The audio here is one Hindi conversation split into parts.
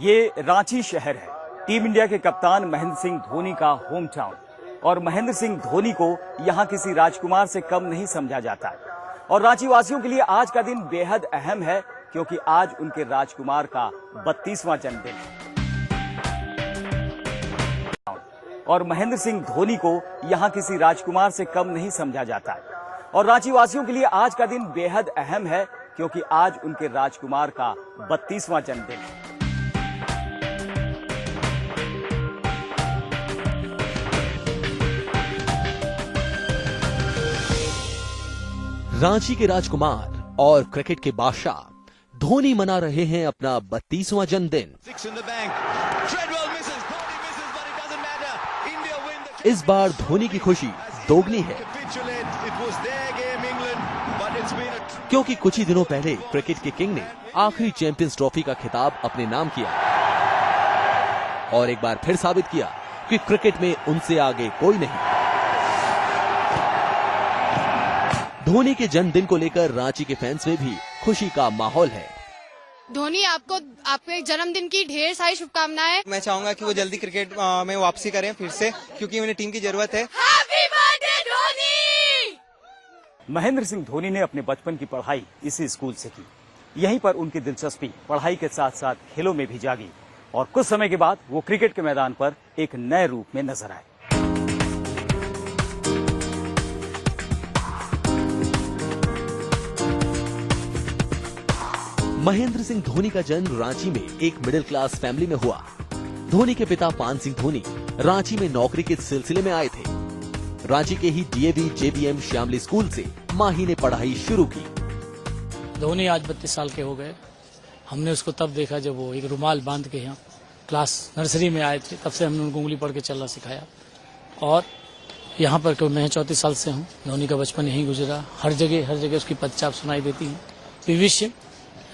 ये रांची शहर है, टीम इंडिया के कप्तान महेंद्र सिंह धोनी का होम टाउन। और महेंद्र सिंह धोनी को यहाँ किसी राजकुमार से कम नहीं समझा जाता। और रांची वासियों के लिए आज का दिन बेहद अहम है, क्योंकि आज उनके राजकुमार का 32वां जन्मदिन है। और महेंद्र सिंह धोनी को यहाँ किसी राजकुमार से कम नहीं समझा जाता। और रांची वासियों के लिए आज का दिन बेहद अहम है, क्योंकि आज उनके राजकुमार का 32वां जन्मदिन है। रांची के राजकुमार और क्रिकेट के बादशाह धोनी मना रहे हैं अपना 32वां जन्मदिन। इस बार धोनी की खुशी दोगुनी है, क्योंकि कुछ ही दिनों पहले क्रिकेट के किंग ने आखिरी चैंपियंस ट्रॉफी का खिताब अपने नाम किया और एक बार फिर साबित किया कि क्रिकेट में उनसे आगे कोई नहीं। धोनी के जन्मदिन को लेकर रांची के फैंस में भी खुशी का माहौल है। धोनी, आपको आपके जन्मदिन की ढेर सारी शुभकामनाएं। मैं चाहूंगा कि वो जल्दी क्रिकेट में वापसी करें फिर से, क्योंकि उन्हें टीम की जरूरत है। Happy birthday Dhoni. महेंद्र सिंह धोनी ने अपने बचपन की पढ़ाई इसी स्कूल से की। यहीं पर उनकी दिलचस्पी पढ़ाई के साथ साथ खेलों में भी जागी और कुछ समय के बाद वो क्रिकेट के मैदान पर एक नए रूप में नजर आए। महेंद्र सिंह धोनी का जन्म रांची में एक मिडिल क्लास फैमिली में हुआ। धोनी के पिता पान सिंह धोनी रांची में नौकरी के सिलसिले में आए थे। रांची के ही डीएवी जेबीएम श्यामली स्कूल से माही ने पढ़ाई शुरू की। धोनी आज 32 साल के हो गए। हमने उसको तब देखा जब वो एक रुमाल बांध के यहाँ क्लास नर्सरी में आए थे, तब से हमने उनको उंगली पढ़ के चलना सिखाया। और यहाँ पर मैं 34 साल से हूँ। धोनी का बचपन यहीं गुजरा। हर जगह उसकी पदचाप सुनाई देती है। We wish him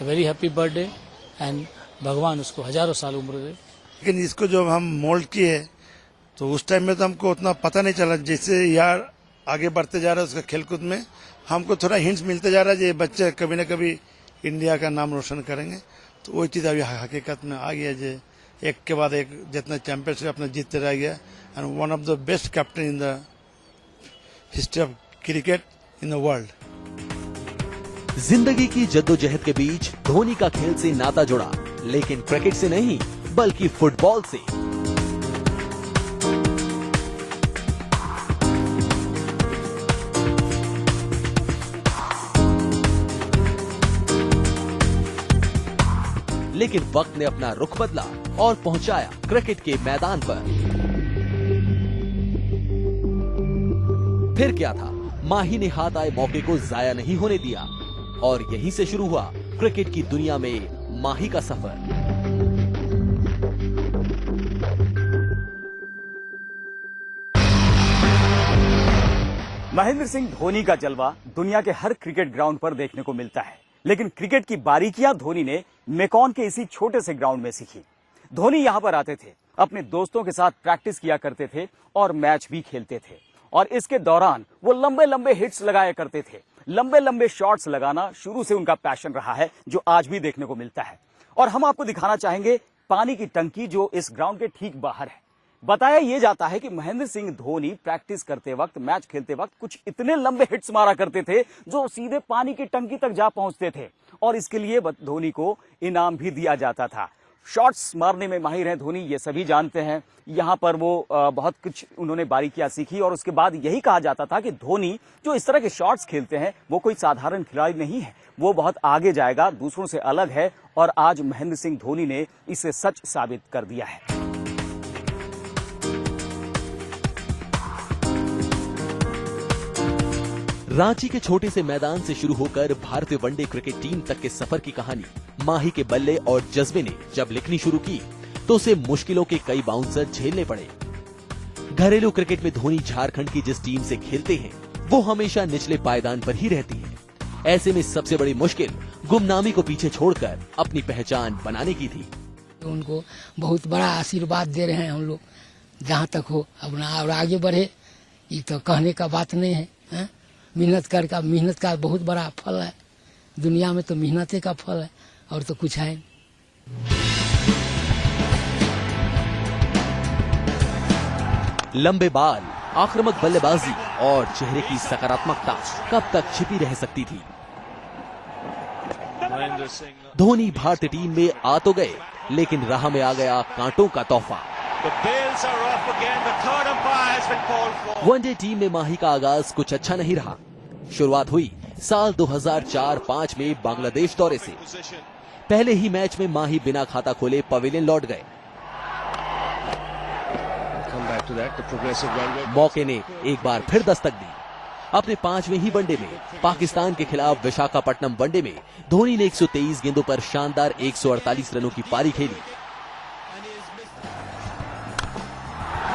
very happy birthday and भगवान उसको हजारों साल उम्र दे। लेकिन इसको जब हम मोल्ड किए तो उस टाइम में तो हमको उतना पता नहीं चला। जैसे यार आगे बढ़ते जा रहा है उसका खेलकूद में, हमको थोड़ा हिंट्स मिलते जा रहा है ये बच्चे कभी न कभी इंडिया का नाम रोशन करेंगे। तो वही चीज अभी हकीकत में आ गया। जो एक के बाद एक जितना चैंपियनशिप अपना जीतते रह गया and one of the best captain in the history of cricket in the world. जिंदगी की जद्दोजहद के बीच धोनी का खेल से नाता जुड़ा, लेकिन क्रिकेट से नहीं बल्कि फुटबॉल से। लेकिन वक्त ने अपना रुख बदला और पहुंचाया क्रिकेट के मैदान पर। फिर क्या था, माही ने हाथ आए मौके को जाया नहीं होने दिया और यहीं से शुरू हुआ क्रिकेट की दुनिया में माही का सफर। महेंद्र सिंह धोनी का जलवा दुनिया के हर क्रिकेट ग्राउंड पर देखने को मिलता है, लेकिन क्रिकेट की बारीकियां धोनी ने मेकॉन के इसी छोटे से ग्राउंड में सीखी। धोनी यहां पर आते थे, अपने दोस्तों के साथ प्रैक्टिस किया करते थे और मैच भी खेलते थे। और इसके दौरान वो लंबे लंबे हिट्स लगाया करते थे। लंबे लंबे शॉट्स लगाना शुरू से उनका पैशन रहा है, जो आज भी देखने को मिलता है। और हम आपको दिखाना चाहेंगे पानी की टंकी जो इस ग्राउंड के ठीक बाहर है। बताया यह जाता है कि महेंद्र सिंह धोनी प्रैक्टिस करते वक्त, मैच खेलते वक्त कुछ इतने लंबे हिट्स मारा करते थे जो सीधे पानी की टंकी तक जा पहुंचते थे और इसके लिए धोनी को इनाम भी दिया जाता था। शॉट्स मारने में माहिर हैं धोनी, ये सभी जानते हैं। यहाँ पर वो बहुत कुछ उन्होंने बारीकियां सीखी और उसके बाद यही कहा जाता था कि धोनी जो इस तरह के शॉट्स खेलते हैं वो कोई साधारण खिलाड़ी नहीं है, वो बहुत आगे जाएगा, दूसरों से अलग है। और आज महेंद्र सिंह धोनी ने इसे सच साबित कर दिया है। रांची के छोटे से मैदान से शुरू होकर भारतीय वनडे क्रिकेट टीम तक के सफर की कहानी माही के बल्ले और जज्बे ने जब लिखनी शुरू की तो उसे मुश्किलों के कई बाउंसर झेलने पड़े। घरेलू क्रिकेट में धोनी झारखंड की जिस टीम से खेलते हैं वो हमेशा निचले पायदान पर ही रहती है। ऐसे में सबसे बड़ी मुश्किल गुमनामी को पीछे छोड़कर अपनी पहचान बनाने की थी। उनको बहुत बड़ा आशीर्वाद दे रहे हैं हम लोग, जहाँ तक हो अपना और आगे बढ़े, ये तो कहने का बात नहीं है। मेहनत का बहुत बड़ा फल है। दुनिया में तो मेहनत का फल है और तो कुछ है। लंबे बाल, आक्रामक बल्लेबाजी और चेहरे की सकारात्मकता कब तक छिपी रह सकती थी? धोनी भारतीय टीम में आ तो गए, लेकिन राह में आ गया कांटों का तोहफा। वनडे टीम में माही का आगाज कुछ अच्छा नहीं रहा। शुरुआत हुई साल 2004-05 में बांग्लादेश दौरे से। पहले ही मैच में माही बिना खाता खोले पवेलियन लौट गए। मौके ने एक बार फिर दस्तक दी। अपने 5वें ही वनडे में पाकिस्तान के खिलाफ विशाखापट्टनम वनडे में धोनी ने 123 गेंदों पर शानदार 148 रनों की पारी खेली।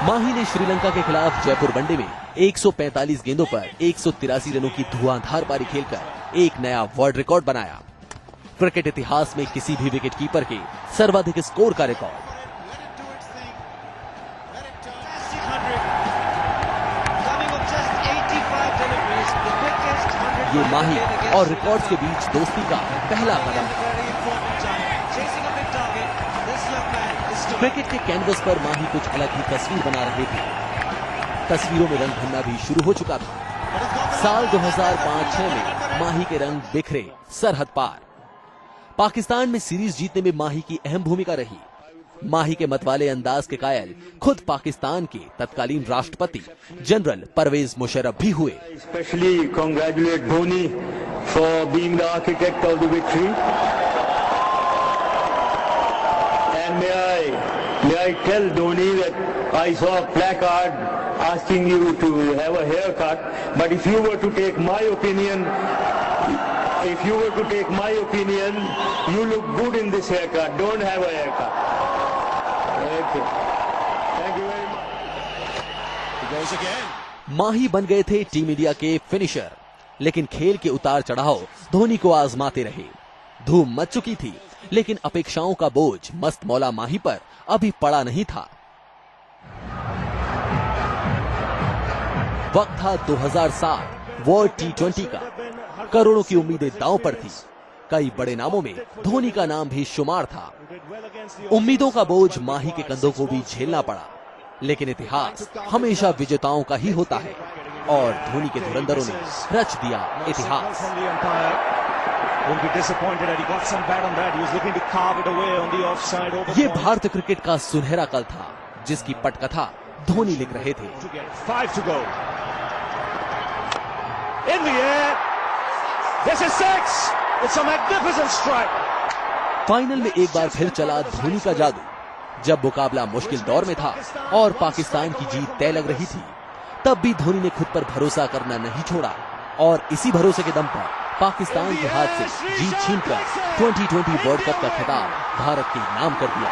माही ने श्रीलंका के खिलाफ जयपुर वनडे में 145 गेंदों पर 183 रनों की धुआंधार पारी खेलकर एक नया वर्ल्ड रिकॉर्ड बनाया। क्रिकेट इतिहास में किसी भी विकेटकीपर के सर्वाधिक स्कोर का रिकॉर्ड। ये माही और रिकॉर्ड्स के बीच दोस्ती का पहला कदम है। क्रिकेट के कैनवस पर माही कुछ अलग ही तस्वीर बना रहे थे। तस्वीरों में रंग भरना भी शुरू हो चुका था। साल 2005-06 में माही के रंग बिखरे सरहद पार। पाकिस्तान में सीरीज जीतने में माही की अहम भूमिका रही। माही के मतवाले अंदाज के कायल खुद पाकिस्तान के तत्कालीन राष्ट्रपति जनरल परवेज मुशर्रफ भी हुए। Especially congratulate Dhoni for being the architect of the victory. And may I tell Dhoni that I saw a placard asking you to have a haircut, but if you were to take my opinion, you look good in this haircut. Don't have a haircut. Okay. Thank you very much. He goes again. माही बन गए थे टीम इंडिया के फिनिशर, लेकिन खेल के उतार चढ़ाव धोनी को आजमाते रहे। धूम मच चुकी थी, लेकिन अपेक्षाओं का बोझ मस्त मौला माही पर अभी पड़ा नहीं था। वक्त था 2007 वर्ल्ड T20 का। करोड़ों की उम्मीदें दांव पर थी। कई बड़े नामों में धोनी का नाम भी शुमार था। उम्मीदों का बोझ माही के कंधों को भी झेलना पड़ा, लेकिन इतिहास हमेशा विजेताओं का ही होता है और धोनी के धुरंधरों ने रच दिया इतिहास। ये भारतीय क्रिकेट का सुनहरा कल था, जिसकी पटकथा धोनी लिख रहे थे। फाइनल में एक बार फिर चला धोनी का जादू। जब मुकाबला मुश्किल दौर में था और पाकिस्तान की जीत तय लग रही थी, तब भी धोनी ने खुद पर भरोसा करना नहीं छोड़ा और इसी भरोसे के दम पर पाकिस्तान के हाथ से जीत छीनकर 2020 वर्ल्ड कप का खिताब भारत के नाम कर दिया।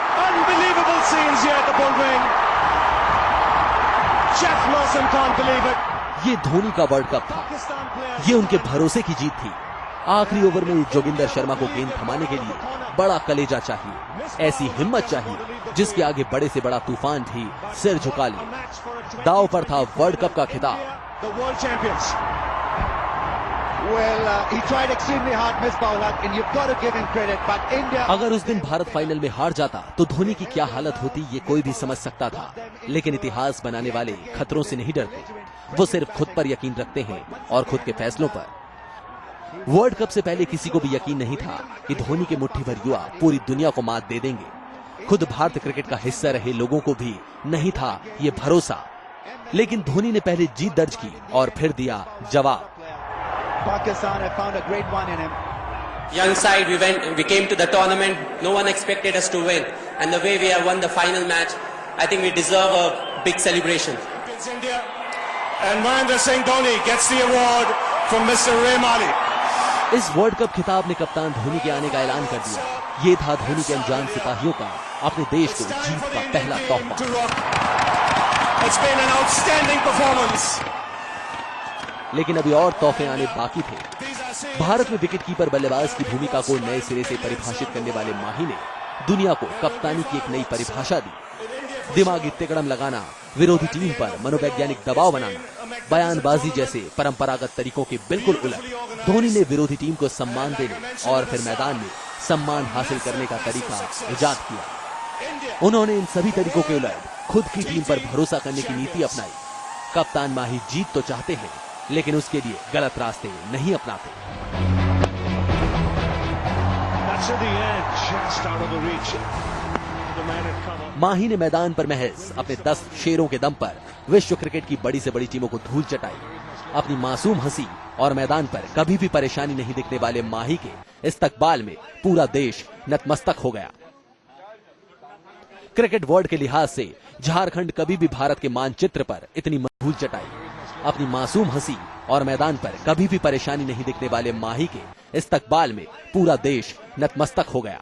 ये धोनी का वर्ल्ड कप था। ये उनके भरोसे की जीत थी। आखिरी ओवर में जोगिंदर शर्मा को गेंद थमाने के लिए बड़ा कलेजा चाहिए, ऐसी हिम्मत चाहिए जिसके आगे बड़े से बड़ा तूफान भी सिर झुका ले। दांव पर था वर्ल्ड कप का खिताब। अगर उस दिन भारत फाइनल में हार जाता तो धोनी की क्या हालत होती ये कोई भी समझ सकता था, लेकिन इतिहास बनाने वाले खतरों से नहीं डरते। वो सिर्फ खुद पर यकीन रखते हैं और खुद के फैसलों पर। वर्ल्ड कप से पहले किसी को भी यकीन नहीं था कि धोनी के मुट्ठी भर युवा पूरी दुनिया को मात दे देंगे। खुद भारतीय क्रिकेट का हिस्सा रहे लोगों को भी नहीं था ये भरोसा, लेकिन धोनी ने पहले जीत दर्ज की और फिर दिया जवाब। Pakistan have found a great one in him. Young side, we came to the tournament. No one expected us to win, and the way we have won the final match, I think we deserve a big celebration. India and Mahendra Singh Dhoni gets the award from Mr. Ray Mali. इस वर्ल्ड कप खिताब ने कप्तान धोनी के आने का ऐलान कर दिया। ये था धोनी के अनजान सिपाहियों का अपने देश को जीत का पहला तोहफा। It's been an outstanding performance. लेकिन अभी और तोहफे आने बाकी थे। भारत में विकेटकीपर बल्लेबाज की भूमिका को नए सिरे से परिभाषित करने वाले माही ने दुनिया को कप्तानी की एक नई परिभाषा दी। दिमागी तिकड़म लगाना, विरोधी टीम पर मनोवैज्ञानिक दबाव बनाना, बयानबाजी जैसे परंपरागत तरीकों के बिल्कुल उलट धोनी ने विरोधी टीम को सम्मान देने और फिर मैदान में सम्मान हासिल करने का तरीका इजाद किया। उन्होंने इन सभी तरीकों के उलट खुद की टीम पर भरोसा करने की नीति अपनाई। कप्तान माही जीत तो चाहते हैं, लेकिन उसके लिए गलत रास्ते नहीं अपनाते। माही ने मैदान पर महज अपने 10 शेरों के दम पर विश्व क्रिकेट की बड़ी से बड़ी टीमों को धूल चटाई। अपनी मासूम हंसी और मैदान पर कभी भी परेशानी नहीं दिखने वाले माही के इस्तकबाल में पूरा देश नतमस्तक हो गया। क्रिकेट वर्ल्ड के लिहाज से झारखंड कभी भी भारत के मानचित्र पर इतनी धूल चटाई। अपनी मासूम हंसी और मैदान पर कभी भी परेशानी नहीं दिखने वाले माही के इस्तकबाल में पूरा देश नतमस्तक हो गया।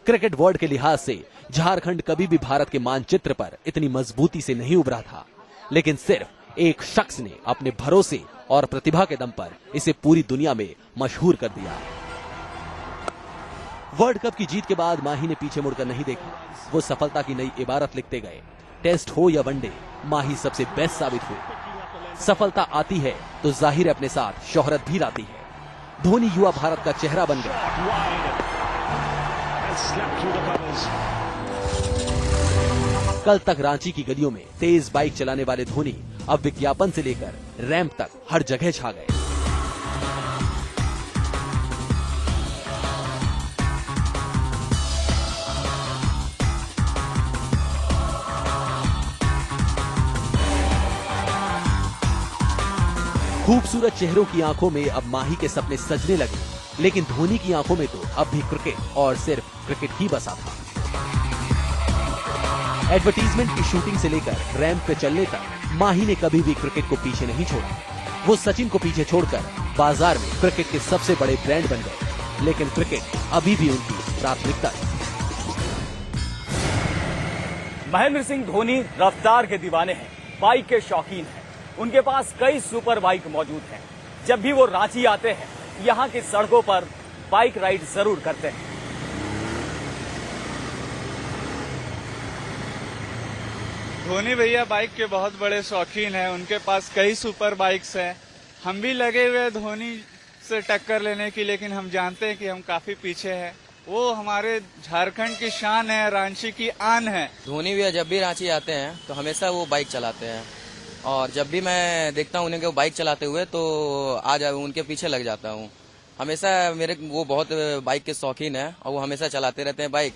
क्रिकेट वर्ल्ड के लिहाज से झारखंड कभी भी भारत के मानचित्र पर इतनी मजबूती से नहीं उभरा था, लेकिन सिर्फ एक शख्स ने अपने भरोसे और प्रतिभा के दम पर इसे पूरी दुनिया में मशहूर कर दिया। वर्ल्ड कप की जीत के बाद माही ने पीछे मुड़कर नहीं देखा। वो सफलता की नई इबारत लिखते गए। टेस्ट हो या वनडे, माही सबसे बेस्ट साबित हुए। सफलता आती है तो जाहिर अपने साथ शोहरत भी लाती है। धोनी युवा भारत का चेहरा बन गया। कल तक रांची की गलियों में तेज बाइक चलाने वाले धोनी अब विज्ञापन से लेकर रैंप तक हर जगह छा गए। खूबसूरत चेहरों की आंखों में अब माही के सपने सजने लगे, लेकिन धोनी की आंखों में तो अब भी क्रिकेट और सिर्फ क्रिकेट ही बसा था। एडवर्टीजमेंट की शूटिंग से लेकर रैंप पे चलने तक माही ने कभी भी क्रिकेट को पीछे नहीं छोड़ा। वो सचिन को पीछे छोड़कर बाजार में क्रिकेट के सबसे बड़े ब्रांड बन गए, लेकिन क्रिकेट अभी भी उनकी प्राथमिकता है। महेंद्र सिंह धोनी रफ्तार के दीवाने हैं, बाइक के शौकीन हैं। उनके पास कई सुपर बाइक मौजूद हैं। जब भी वो रांची आते हैं, यहाँ की सड़कों पर बाइक राइड जरूर करते हैं। धोनी भैया बाइक के बहुत बड़े शौकीन हैं। उनके पास कई सुपर बाइक्स हैं। हम भी लगे हुए धोनी से टक्कर लेने की, लेकिन हम जानते हैं कि हम काफी पीछे हैं। वो हमारे झारखंड की शान है, रांची की आन है। धोनी भैया जब भी रांची आते हैं तो हमेशा वो बाइक चलाते हैं, और जब भी मैं देखता हूँ उन्हें बाइक चलाते हुए तो उनके पीछे लग जाता हूँ। हमेशा वो बहुत बाइक के शौकीन है और वो हमेशा चलाते रहते हैं बाइक।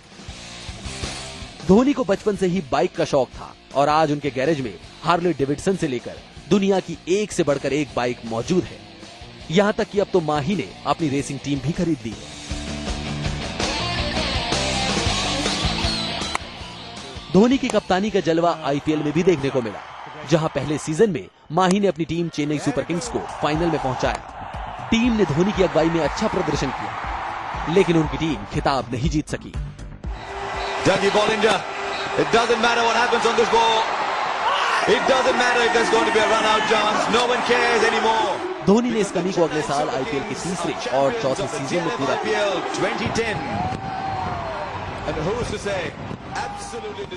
धोनी को बचपन से ही बाइक का शौक था और आज उनके गैरेज में हार्ले डेविडसन से लेकर दुनिया की एक से बढ़कर एक बाइक मौजूद है। यहाँ तक कि अब तो माही ने अपनी रेसिंग टीम भी खरीद ली है। धोनी की कप्तानी का जलवा आईपीएल में भी देखने को मिला, जहां पहले सीजन में माही ने अपनी टीम चेन्नई सुपर किंग्स को फाइनल में पहुंचाया। टीम ने धोनी की अगुवाई में अच्छा प्रदर्शन किया, लेकिन उनकी टीम खिताब नहीं जीत सकी। Dougie Bollinger, it doesn't matter what happens on this ball. It doesn't matter if there's going to be a run-out chance. No one cares anymore. Dhoni ने इस कमी को अगले साल आईपीएल के तीसरे और चौथे सीजन में पूरा किया, 2010. And who's to say?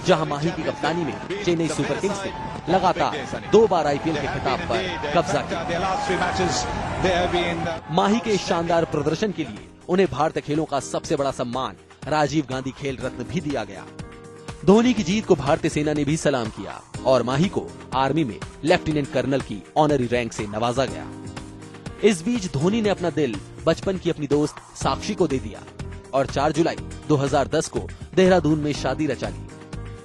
जहां माही की कप्तानी में चेन्नई सुपर किंग्स ने लगातार 2 बार आईपीएल के खिताब पर कब्जा किया। माही के इस शानदार प्रदर्शन के लिए उन्हें भारतीय खेलों का सबसे बड़ा सम्मान राजीव गांधी खेल रत्न भी दिया गया। धोनी की जीत को भारतीय सेना ने भी सलाम किया और माही को आर्मी में लेफ्टिनेंट कर्नल की ऑनरी रैंक से नवाजा गया। इस बीच धोनी ने अपना दिल बचपन की अपनी दोस्त साक्षी को दे दिया और 4 जुलाई 2010 को देहरादून में शादी रचा ली।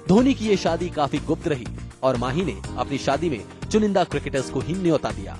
धोनी की ये शादी काफी गुप्त रही और माही ने अपनी शादी में चुनिंदा क्रिकेटर्स को ही न्योता दिया।